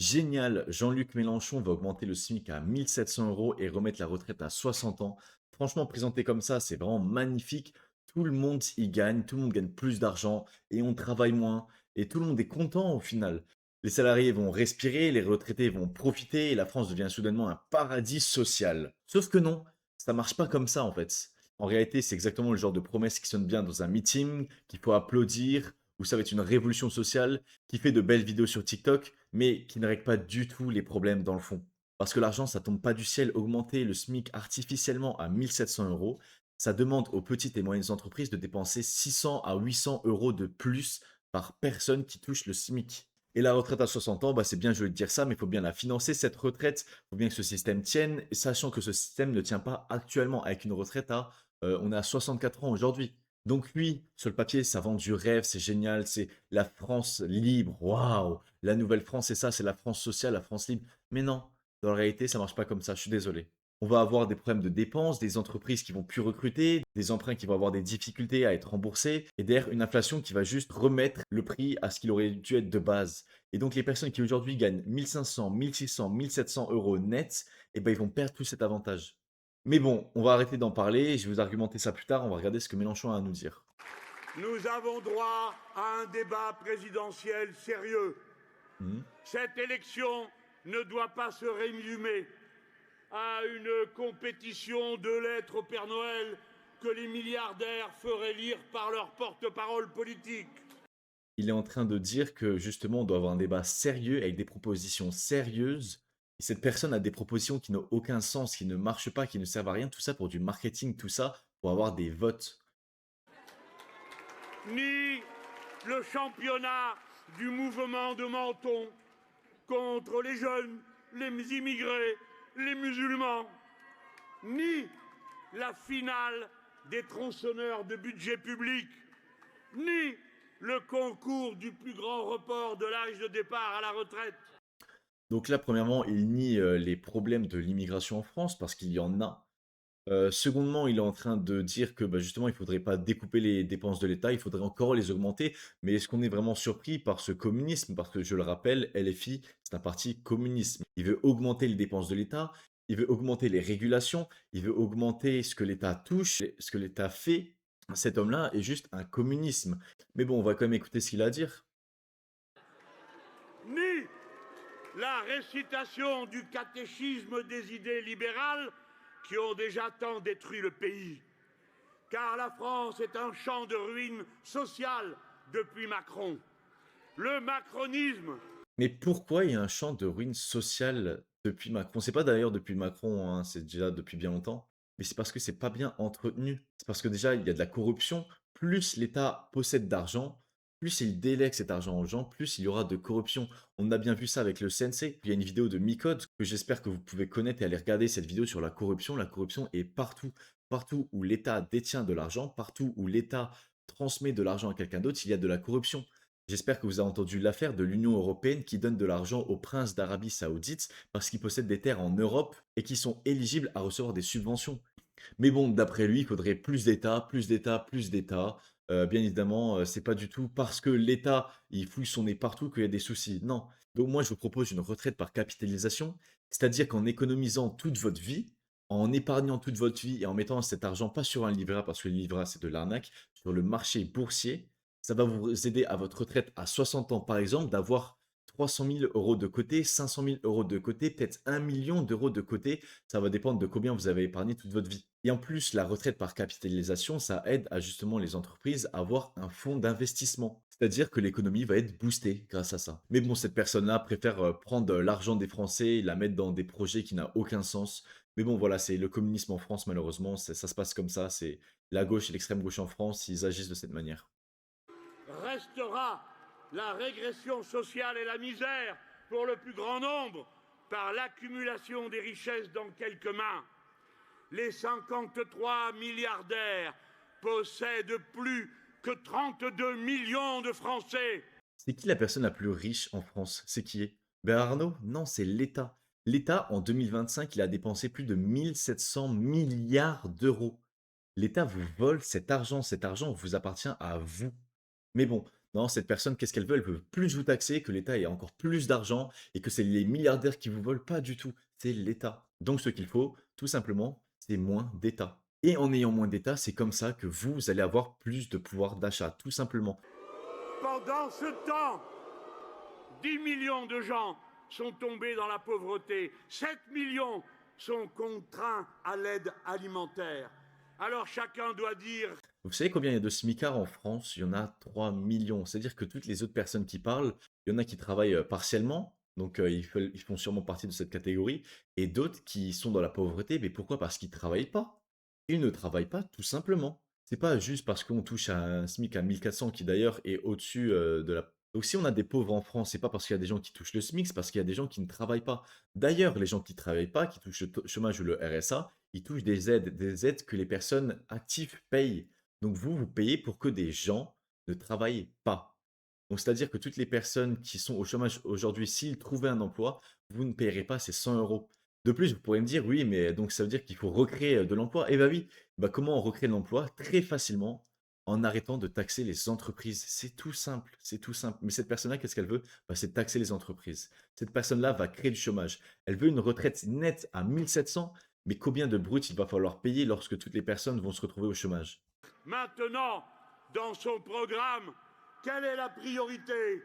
Génial, Jean-Luc Mélenchon va augmenter le SMIC à 1700 euros et remettre la retraite à 60 ans. Franchement, présenté comme ça, c'est vraiment magnifique. Tout le monde y gagne, tout le monde gagne plus d'argent et on travaille moins. Et tout le monde est content au final. Les salariés vont respirer, les retraités vont profiter et la France devient soudainement un paradis social. Sauf que non, ça marche pas comme ça en fait. En réalité, c'est exactement le genre de promesse qui sonne bien dans un meeting, qu'il faut applaudir, où ça va être une révolution sociale, qui fait de belles vidéos sur TikTok, mais qui ne règle pas du tout les problèmes dans le fond. Parce que l'argent, ça tombe pas du ciel. Augmenter le SMIC artificiellement à 1700 euros, ça demande aux petites et moyennes entreprises de dépenser 600 à 800 euros de plus par personne qui touche le SMIC. Et la retraite à 60 ans, bah c'est bien joli de dire ça, mais il faut bien la financer, cette retraite. Il faut bien que ce système tienne, sachant que ce système ne tient pas actuellement avec une retraite on est à 64 ans aujourd'hui. Donc lui, sur le papier, ça vend du rêve, c'est génial, c'est la France libre, waouh! La nouvelle France, c'est ça, c'est la France sociale, la France libre. Mais non, dans la réalité, ça marche pas comme ça, je suis désolé. On va avoir des problèmes de dépenses, des entreprises qui vont plus recruter, des emprunts qui vont avoir des difficultés à être remboursés, et derrière une inflation qui va juste remettre le prix à ce qu'il aurait dû être de base. Et donc les personnes qui aujourd'hui gagnent 1500, 1600, 1700 euros net, eh ben, ils vont perdre tout cet avantage. Mais bon, on va arrêter d'en parler, je vais vous argumenter ça plus tard, on va regarder ce que Mélenchon a à nous dire. Nous avons droit à un débat présidentiel sérieux. Mhm. Cette élection ne doit pas se résumer à une compétition de lettres au Père Noël que les milliardaires feraient lire par leur porte-parole politique. Il est en train de dire que justement, on doit avoir un débat sérieux avec des propositions sérieuses. Et cette personne a des propositions qui n'ont aucun sens, qui ne marchent pas, qui ne servent à rien, tout ça pour du marketing, tout ça pour avoir des votes. Ni le championnat du mouvement de Menton contre les jeunes, les immigrés, les musulmans, ni la finale des tronçonneurs de budget public, ni le concours du plus grand report de l'âge de départ à la retraite. Donc là, premièrement, il nie les problèmes de l'immigration en France parce qu'il y en a. Secondement, il est en train de dire que, bah, justement, il faudrait pas découper les dépenses de l'État, il faudrait encore les augmenter. Mais est-ce qu'on est vraiment surpris par ce communisme? Parce que je le rappelle, LFI, c'est un parti communisme. Il veut augmenter les dépenses de l'État, il veut augmenter les régulations, il veut augmenter ce que l'État touche, ce que l'État fait. Cet homme-là est juste un communisme. Mais bon, on va quand même écouter ce qu'il a à dire. Ni la récitation du catéchisme des idées libérales qui ont déjà tant détruit le pays. Car la France est un champ de ruines sociales depuis Macron. Le macronisme. Mais pourquoi il y a un champ de ruines sociales depuis Macron? C'est pas d'ailleurs depuis Macron, hein, c'est déjà depuis bien longtemps, mais c'est parce que c'est pas bien entretenu. C'est parce que déjà, il y a de la corruption. Plus l'État possède d'argent, plus il délègue cet argent aux gens, plus il y aura de corruption. On a bien vu ça avec le CNC. Il y a une vidéo de Micode que j'espère que vous pouvez connaître et aller regarder cette vidéo sur la corruption. La corruption est partout. Partout où l'État détient de l'argent, partout où l'État transmet de l'argent à quelqu'un d'autre, il y a de la corruption. J'espère que vous avez entendu l'affaire de l'Union européenne qui donne de l'argent aux princes d'Arabie Saoudite parce qu'ils possèdent des terres en Europe et qui sont éligibles à recevoir des subventions. Mais bon, d'après lui, il faudrait plus d'État, plus d'État, plus d'État. Bien évidemment, c'est pas du tout parce que l'État, il fouille son nez partout qu'il y a des soucis. Non. Donc moi, je vous propose une retraite par capitalisation, c'est-à-dire qu'en économisant toute votre vie, en épargnant toute votre vie et en mettant cet argent pas sur un livret A, parce que le livret A, c'est de l'arnaque, sur le marché boursier, ça va vous aider à votre retraite à 60 ans, par exemple, d'avoir 300 000 euros de côté, 500 000 euros de côté, peut-être 1 million d'euros de côté. Ça va dépendre de combien vous avez épargné toute votre vie. Et en plus, la retraite par capitalisation, ça aide à justement les entreprises à avoir un fonds d'investissement. C'est-à-dire que l'économie va être boostée grâce à ça. Mais bon, cette personne-là préfère prendre l'argent des Français et la mettre dans des projets qui n'ont aucun sens. Mais bon, voilà, c'est le communisme en France, malheureusement. Ça se passe comme ça. C'est la gauche et l'extrême gauche en France, ils agissent de cette manière. Restera la régression sociale et la misère pour le plus grand nombre par l'accumulation des richesses dans quelques mains. Les 53 milliardaires possèdent plus que 32 millions de Français. C'est qui la personne la plus riche en France? C'est qui est? Bernard Arnault? Non, c'est l'État. L'État, en 2025, il a dépensé plus de 1700 milliards d'euros. L'État vous vole cet argent vous appartient à vous. Mais bon, Non, cette personne, qu'est-ce qu'elle veut? Elle veut plus vous taxer, que l'État ait encore plus d'argent et que c'est les milliardaires qui vous volent. Pas du tout, c'est l'État. Donc ce qu'il faut, tout simplement, c'est moins d'État. Et en ayant moins d'État, c'est comme ça que vous allez avoir plus de pouvoir d'achat, tout simplement. Pendant ce temps, 10 millions de gens sont tombés dans la pauvreté. 7 millions sont contraints à l'aide alimentaire. Alors chacun doit dire: Vous savez combien il y a de smicards en France? Il y en a 3 millions. C'est-à-dire que toutes les autres personnes qui parlent, il y en a qui travaillent, partiellement, donc ils font sûrement partie de cette catégorie et d'autres qui sont dans la pauvreté. Mais pourquoi? Parce qu'ils travaillent pas. Ils ne travaillent pas tout simplement. C'est pas juste parce qu'on touche à un SMIC à 1 400 qui d'ailleurs est au-dessus, de la donc si on a des pauvres en France, c'est pas parce qu'il y a des gens qui touchent le SMIC, c'est parce qu'il y a des gens qui ne travaillent pas. D'ailleurs, les gens qui travaillent pas, qui touchent le chômage ou le RSA, ils touchent des aides que les personnes actives payent. Donc vous, vous payez pour que des gens ne travaillent pas. Donc c'est-à-dire que toutes les personnes qui sont au chômage aujourd'hui, s'ils trouvaient un emploi, vous ne payerez pas ces 100 euros. De plus, vous pourrez me dire: «Oui, mais donc ça veut dire qu'il faut recréer, de l'emploi». Eh bah oui, bah comment on recrée de l'emploi? Très facilement, en arrêtant de taxer les entreprises. C'est tout simple, c'est tout simple. Mais cette personne-là, qu'est-ce qu'elle veut? Bah, c'est taxer les entreprises. Cette personne-là va créer du chômage. Elle veut une retraite nette à 1 700, mais combien de brut il va falloir payer lorsque toutes les personnes vont se retrouver au chômage? maintenant, dans son programme, quelle est la priorité?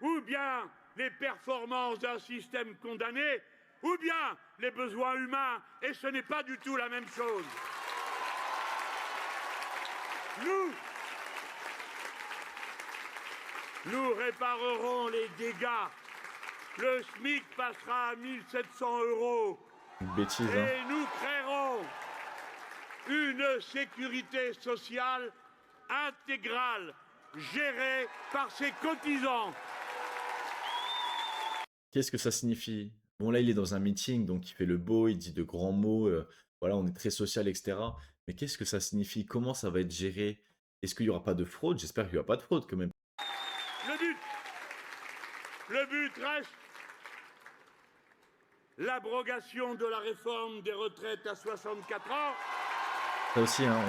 Ou bien les performances d'un système condamné, ou bien les besoins humains, et ce n'est pas du tout la même chose. Nous, nous réparerons les dégâts. Le SMIC passera à 1700 euros Une bêtise, hein. et nous créerons une sécurité sociale intégrale, gérée par ses cotisants. Qu'est-ce que ça signifie? Bon, là, il est dans un meeting, donc il fait le beau, il dit de grands mots, voilà, on est très social et cetera. Mais qu'est-ce que ça signifie? Comment ça va être géré? Est-ce qu'il y aura pas de fraude? J'espère qu'il y aura pas de fraude quand même. Le but, le but reste l'abrogation de la réforme des retraites à 64 ans. Ça aussi, hein,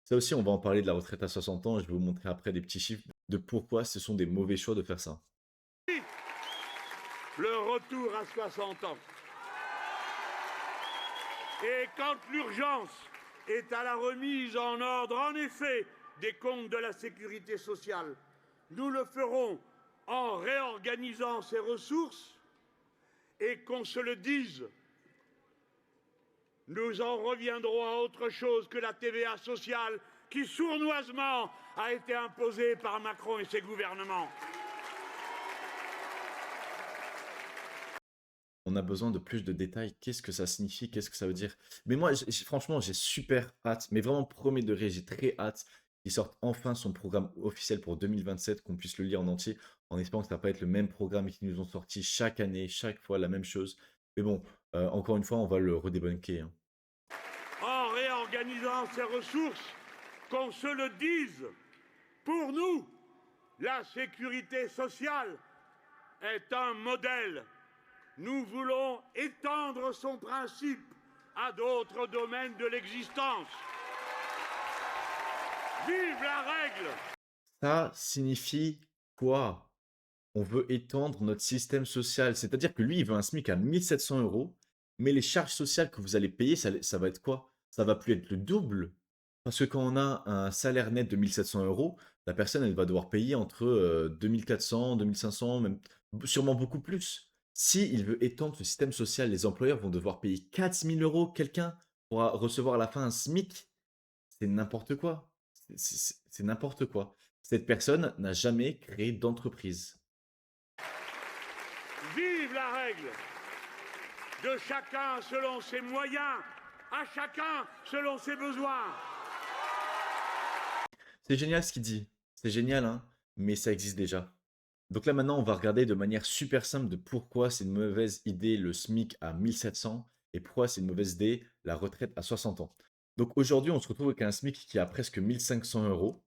ça aussi, on va en parler de la retraite à 60 ans. Je vais vous montrer après des petits chiffres de pourquoi ce sont des mauvais choix de faire ça. Le retour à 60 ans. Et quand l'urgence est à la remise en ordre, en effet, des comptes de la sécurité sociale, nous le ferons en réorganisant ses ressources et qu'on se le dise, nous en reviendrons à autre chose que la TVA sociale qui sournoisement a été imposée par Macron et ses gouvernements. On a besoin de plus de détails. Qu'est-ce que ça signifie? Qu'est-ce que ça veut dire? Mais moi, franchement, j'ai super hâte, mais vraiment premier degré, j'ai très hâte qu'il sorte enfin son programme officiel pour 2027, qu'on puisse le lire en entier, en espérant que ça va pas être le même programme qu'ils nous ont sorti chaque année, chaque fois la même chose. Mais bon, encore une fois, on va le redébunker, hein. En réorganisant ses ressources, qu'on se le dise, pour nous, la sécurité sociale est un modèle. Nous voulons étendre son principe à d'autres domaines de l'existence. Vive la règle! Ça signifie quoi? On veut étendre notre système social. C'est-à-dire que lui, il veut un SMIC à 1 700 euros, mais les charges sociales que vous allez payer, ça va être quoi? Ça va plus être le double. Parce que quand on a un salaire net de 1 700 euros, la personne, elle va devoir payer entre 2 400, 2 500, même sûrement beaucoup plus. Si il veut étendre ce système social, les employeurs vont devoir payer 4 000 euros quelqu'un pour recevoir à la fin un SMIC. C'est n'importe quoi. C'est n'importe quoi. Cette personne n'a jamais créé d'entreprise. Vive la règle! De chacun selon ses moyens, à chacun selon ses besoins. C'est génial ce qu'il dit. C'est génial, hein, mais ça existe déjà. Donc là, maintenant, on va regarder de manière super simple de pourquoi c'est une mauvaise idée le SMIC à 1 700 et pourquoi c'est une mauvaise idée la retraite à 60 ans. Donc aujourd'hui, on se retrouve avec un SMIC qui a presque 1 500 euros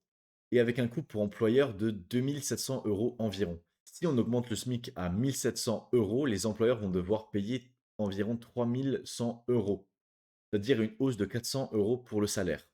et avec un coût pour employeur de 2 700 euros environ. Si on augmente le SMIC à 1 700 euros, les employeurs vont devoir payer environ 3 100 euros, c'est-à-dire une hausse de 400 euros pour le salaire.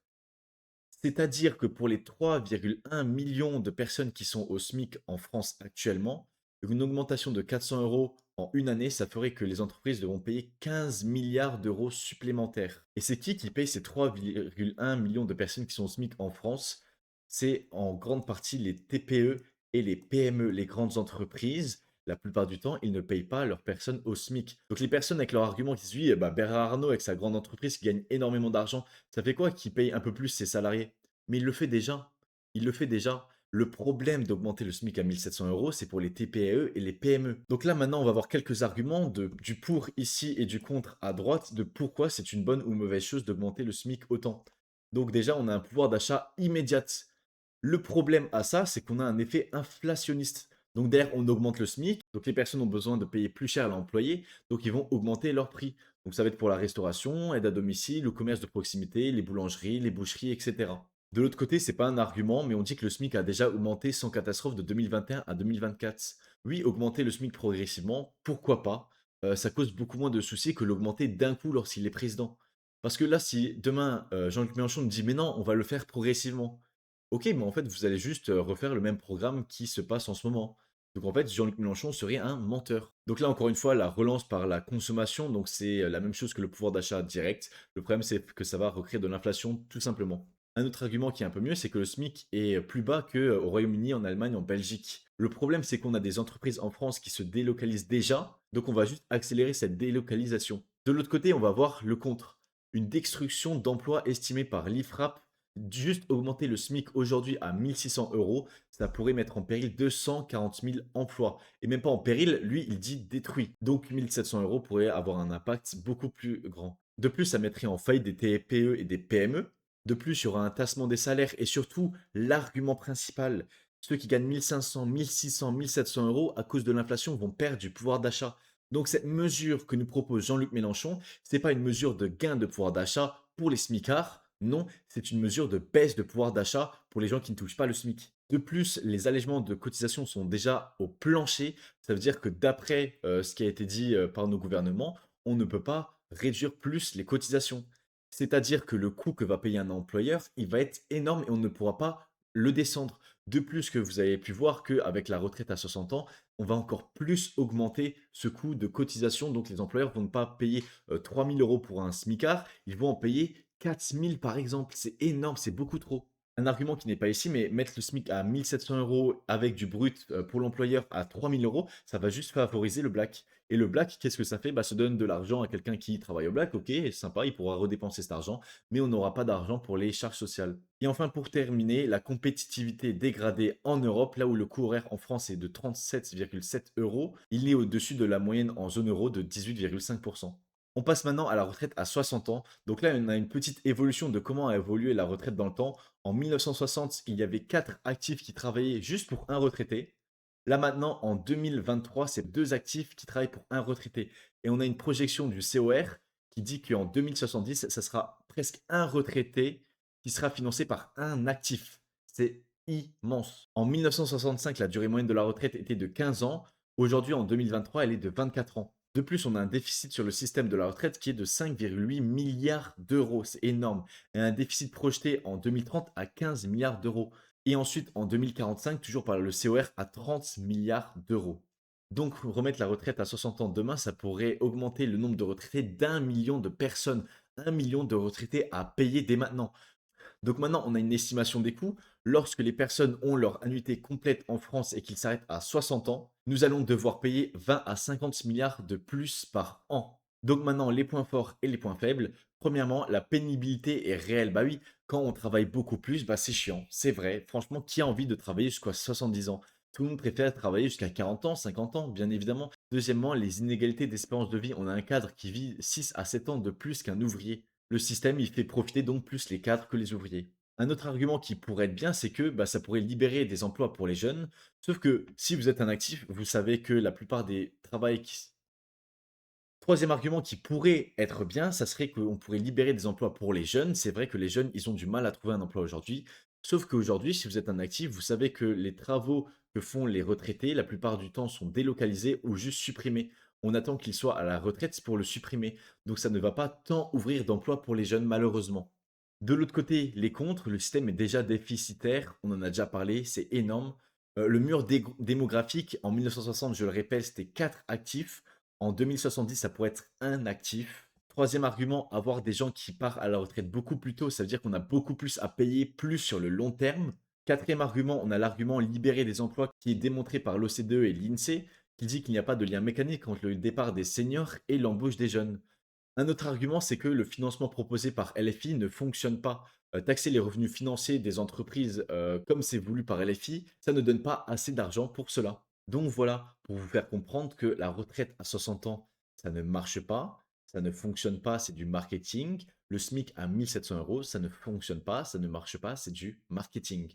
C'est-à-dire que pour les 3,1 millions de personnes qui sont au SMIC en France actuellement, une augmentation de 400 euros en une année, ça ferait que les entreprises devront payer 15 milliards d'euros supplémentaires. Et c'est qui paye ces 3,1 millions de personnes qui sont au SMIC en France? C'est en grande partie les TPE et les PME, les grandes entreprises. La plupart du temps, ils ne payent pas leurs personnes au SMIC. Donc les personnes avec leur argument qui se disent: «Oui, bah, Bernard Arnault avec sa grande entreprise qui gagne énormément d'argent, ça fait quoi qu'il paye un peu plus ses salariés?» Mais il le fait déjà. Il le fait déjà. Le problème d'augmenter le SMIC à 1 700 euros, c'est pour les TPE et les PME. Donc là, maintenant, on va voir quelques arguments du pour ici et du contre à droite de pourquoi c'est une bonne ou mauvaise chose d'augmenter le SMIC autant. Donc déjà, on a un pouvoir d'achat immédiat. Le problème à ça, c'est qu'on a un effet inflationniste. Donc derrière, on augmente le SMIC, donc les personnes ont besoin de payer plus cher à l'employé, donc ils vont augmenter leur prix. Donc ça va être pour la restauration, aide à domicile, le commerce de proximité, les boulangeries, les boucheries, etc. De l'autre côté, c'est pas un argument, mais on dit que le SMIC a déjà augmenté sans catastrophe de 2021 à 2024. Oui, augmenter le SMIC progressivement, pourquoi pas? Ça cause beaucoup moins de soucis que l'augmenter d'un coup lorsqu'il est président. Parce que là, si demain, Jean-Luc Mélenchon nous dit: «Mais non, on va le faire progressivement». OK, mais en fait, vous allez juste, refaire le même programme qui se passe en ce moment. Donc en fait, Jean-Luc Mélenchon serait un menteur. Donc là, encore une fois, la relance par la consommation, donc c'est, la même chose que le pouvoir d'achat direct. Le problème, c'est que ça va recréer de l'inflation, tout simplement. Un autre argument qui est un peu mieux, c'est que le SMIC est plus bas qu'au Royaume-Uni, en Allemagne, en Belgique. Le problème, c'est qu'on a des entreprises en France qui se délocalisent déjà, donc on va juste accélérer cette délocalisation. De l'autre côté, on va voir le contre. Une destruction d'emplois estimée par l'IFRAP. Juste augmenter le SMIC aujourd'hui à 1 600 euros, ça pourrait mettre en péril 240 000 emplois. Et même pas en péril, lui, il dit détruit. Donc 1 700 euros pourrait avoir un impact beaucoup plus grand. De plus, ça mettrait en faillite des TPE et des PME. De plus, il y aura un tassement des salaires et surtout, l'argument principal, ceux qui gagnent 1 500, 1 600, 1 700 euros à cause de l'inflation vont perdre du pouvoir d'achat. Donc cette mesure que nous propose Jean-Luc Mélenchon, ce n'est pas une mesure de gain de pouvoir d'achat pour les smicards, non, c'est une mesure de baisse de pouvoir d'achat pour les gens qui ne touchent pas le SMIC. De plus, les allègements de cotisations sont déjà au plancher. Ça veut dire que d'après ce qui a été dit par nos gouvernements, on ne peut pas réduire plus les cotisations. C'est-à-dire que le coût que va payer un employeur, il va être énorme et on ne pourra pas le descendre. De plus que vous avez pu voir qu'avec la retraite à 60 ans, on va encore plus augmenter ce coût de cotisation. Donc les employeurs vont ne pas payer 3 000 euros pour un smicard, ils vont en payer 4 000 par exemple. C'est énorme, c'est beaucoup trop. Un argument qui n'est pas ici, mais mettre le SMIC à 1 700 euros avec du brut pour l'employeur à 3 000 euros, ça va juste favoriser le black. Et le black, qu'est-ce que ça fait? Bah, ça donne de l'argent à quelqu'un qui travaille au black, ok, sympa, il pourra redépenser cet argent, mais on n'aura pas d'argent pour les charges sociales. Et enfin, pour terminer, la compétitivité dégradée en Europe, là où le coût horaire en France est de 37,7 euros, il est au-dessus de la moyenne en zone euro de 18,5%. On passe maintenant à la retraite à 60 ans. Donc là, on a une petite évolution de comment a évolué la retraite dans le temps. En 1960, il y avait 4 actifs qui travaillaient juste pour un retraité. Là maintenant, en 2023, c'est 2 actifs qui travaillent pour un retraité. Et on a une projection du COR qui dit qu'en 2070, ça sera presque un retraité qui sera financé par un actif. C'est immense. En 1965, la durée moyenne de la retraite était de 15 ans. Aujourd'hui, en 2023, elle est de 24 ans. De plus, on a un déficit sur le système de la retraite qui est de 5,8 milliards d'euros. C'est énorme. Et un déficit projeté en 2030 à 15 milliards d'euros. Et ensuite, en 2045, toujours par le COR, à 30 milliards d'euros. Donc, remettre la retraite à 60 ans demain, ça pourrait augmenter le nombre de retraités d'1 million de personnes. 1 million de retraités à payer dès maintenant. Donc maintenant, on a une estimation des coûts. Lorsque les personnes ont leur annuité complète en France et qu'ils s'arrêtent à 60 ans, nous allons devoir payer 20 à 50 milliards de plus par an. Donc maintenant, les points forts et les points faibles. Premièrement, la pénibilité est réelle. Bah oui, quand on travaille beaucoup plus, bah c'est chiant. C'est vrai. Franchement, qui a envie de travailler jusqu'à 70 ans? Tout le monde préfère travailler jusqu'à 40 ans, 50 ans, bien évidemment. Deuxièmement, les inégalités d'espérance de vie. On a un cadre qui vit 6 à 7 ans de plus qu'un ouvrier. Le système, il fait profiter donc plus les cadres que les ouvriers. Un autre argument qui pourrait être bien, c'est que bah, ça pourrait libérer des emplois pour les jeunes. Sauf que si vous êtes un actif, vous savez que la plupart des travails qui... Troisième argument qui pourrait être bien, ça serait qu'on pourrait libérer des emplois pour les jeunes. C'est vrai que les jeunes, ils ont du mal à trouver un emploi aujourd'hui. Sauf qu'aujourd'hui, si vous êtes un actif, vous savez que les travaux que font les retraités, la plupart du temps, sont délocalisés ou juste supprimés. On attend qu'ils soient à la retraite pour le supprimer. Donc ça ne va pas tant ouvrir d'emplois pour les jeunes, malheureusement. De l'autre côté, les contres, le système est déjà déficitaire, on en a déjà parlé, c'est énorme. Le mur démographique, en 1960, je le répète, c'était 4 actifs. En 2070, ça pourrait être un actif. Troisième argument, avoir des gens qui partent à la retraite beaucoup plus tôt, ça veut dire qu'on a beaucoup plus à payer, plus sur le long terme. Quatrième argument, on a l'argument libérer des emplois qui est démontré par l'OCDE et l'INSEE, qui dit qu'il n'y a pas de lien mécanique entre le départ des seniors et l'embauche des jeunes. Un autre argument, c'est que le financement proposé par LFI ne fonctionne pas. Taxer les revenus financiers des entreprises, comme c'est voulu par LFI, ça ne donne pas assez d'argent pour cela. Donc voilà, pour vous faire comprendre que la retraite à 60 ans, ça ne marche pas, ça ne fonctionne pas, c'est du marketing. Le SMIC à 1 700 €, ça ne fonctionne pas, ça ne marche pas, c'est du marketing.